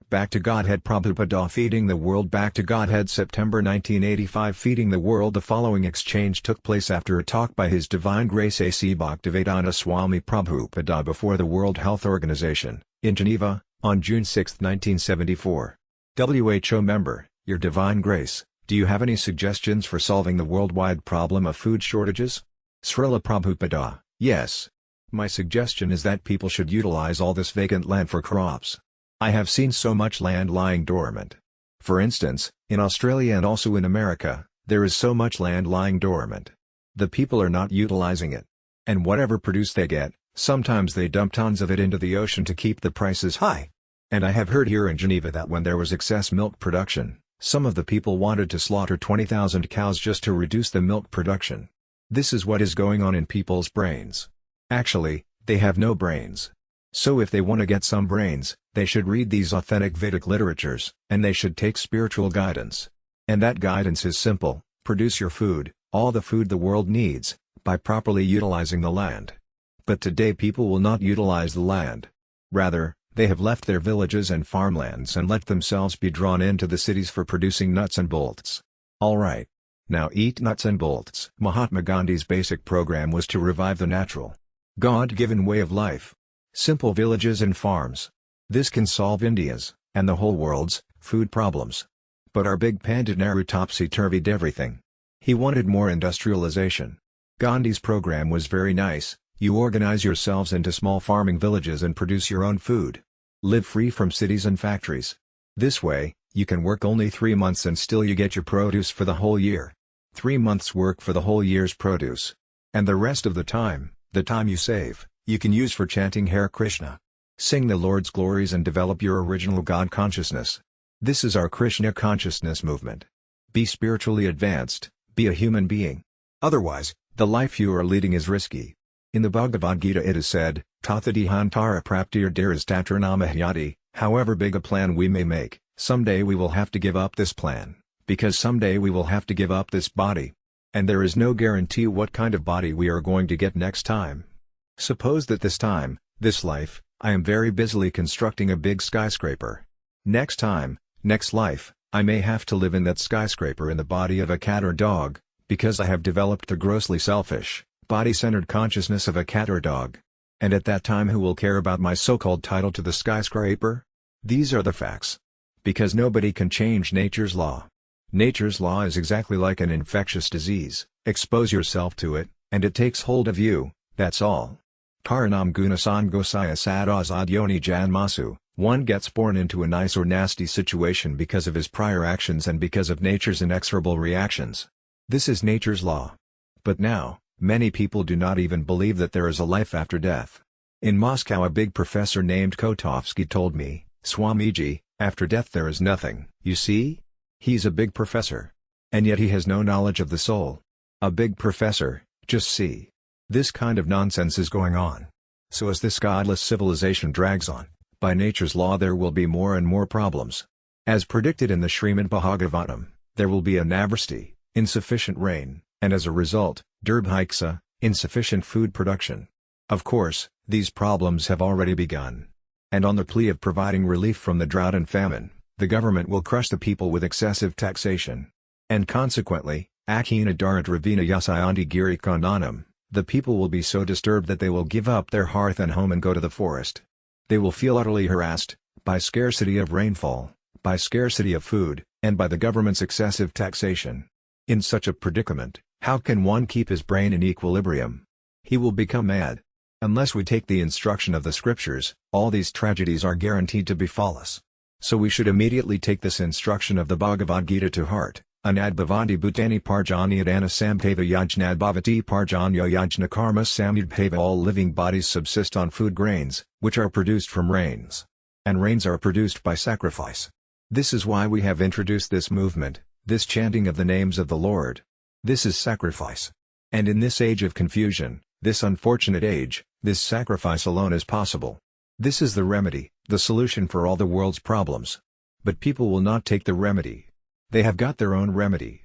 Back to Godhead Prabhupada Feeding the World. Back to Godhead September 1985 Feeding the World. The following exchange took place after a talk by His Divine Grace A.C. Bhaktivedanta Swami Prabhupada before the World Health Organization, in Geneva, on June 6, 1974. WHO member, Your Divine Grace, do you have any suggestions for solving the worldwide problem of food shortages? Srila Prabhupada, yes. My suggestion is that people should utilize all this vacant land for crops. I have seen so much land lying dormant. For instance, in Australia and also in America, there is so much land lying dormant. The people are not utilizing it. And whatever produce they get, sometimes they dump tons of it into the ocean to keep the prices high. And I have heard here in Geneva that when there was excess milk production, some of the people wanted to slaughter 20,000 cows just to reduce the milk production. This is what is going on in people's brains. Actually, they have no brains. So if they want to get some brains, they should read these authentic Vedic literatures, and they should take spiritual guidance. And that guidance is simple: produce your food, all the food the world needs, by properly utilizing the land. But today people will not utilize the land. Rather, they have left their villages and farmlands and let themselves be drawn into the cities for producing nuts and bolts. Alright. Now eat nuts and bolts. Mahatma Gandhi's basic program was to revive the natural, God-given way of life. Simple villages and farms. This can solve India's, and the whole world's, food problems. But our big Pandit Nehru topsy-turvied everything. He wanted more industrialization. Gandhi's program was very nice: you organize yourselves into small farming villages and produce your own food. Live free from cities and factories. This way, you can work only 3 months and still you get your produce for the whole year. 3 months work for the whole year's produce. And the rest of the time you save, you can use for chanting Hare Krishna. Sing the Lord's glories and develop your original God consciousness. This is our Krishna consciousness movement. Be spiritually advanced, be a human being. Otherwise, the life you are leading is risky. In the Bhagavad Gita it is said, Tatadihantara praptir dhirastatranamahyati, however big a plan we may make, someday we will have to give up this plan, because someday we will have to give up this body. And there is no guarantee what kind of body we are going to get next time. Suppose that this time, this life, I am very busily constructing a big skyscraper. Next time, next life, I may have to live in that skyscraper in the body of a cat or dog, because I have developed the grossly selfish, body-centered consciousness of a cat or dog. And at that time who will care about my so-called title to the skyscraper? These are the facts. Because nobody can change nature's law. Nature's law is exactly like an infectious disease: expose yourself to it, and it takes hold of you, that's all. Karanam gunasan gosaya sadazad yoni janmasu, one gets born into a nice or nasty situation because of his prior actions and because of nature's inexorable reactions. This is nature's law. But now, many people do not even believe that there is a life after death. In Moscow a big professor named Kotovsky told me, Swamiji, after death there is nothing. You see? He's a big professor. And yet he has no knowledge of the soul. A big professor, just see. This kind of nonsense is going on. So as this godless civilization drags on, by nature's law there will be more and more problems. As predicted in the Srimad Bhagavatam, there will be anavristi, insufficient rain, and as a result, durbhiksa, insufficient food production. Of course, these problems have already begun. And on the plea of providing relief from the drought and famine, the government will crush the people with excessive taxation. And consequently, akhina daritravina yasayanti giri kandanam, the people will be so disturbed that they will give up their hearth and home and go to the forest. They will feel utterly harassed, by scarcity of rainfall, by scarcity of food, and by the government's excessive taxation. In such a predicament, how can one keep his brain in equilibrium? He will become mad. Unless we take the instruction of the scriptures, all these tragedies are guaranteed to befall us. So we should immediately take this instruction of the Bhagavad Gita to heart. Anad bhavanti bhutani parjanyadana samteva yajnad bhavati parjanyo yajna karma samyudbhava. All living bodies subsist on food grains, which are produced from rains. And rains are produced by sacrifice. This is why we have introduced this movement, this chanting of the names of the Lord. This is sacrifice. And in this age of confusion, this unfortunate age, this sacrifice alone is possible. This is the remedy, the solution for all the world's problems. But people will not take the remedy. They have got their own remedy.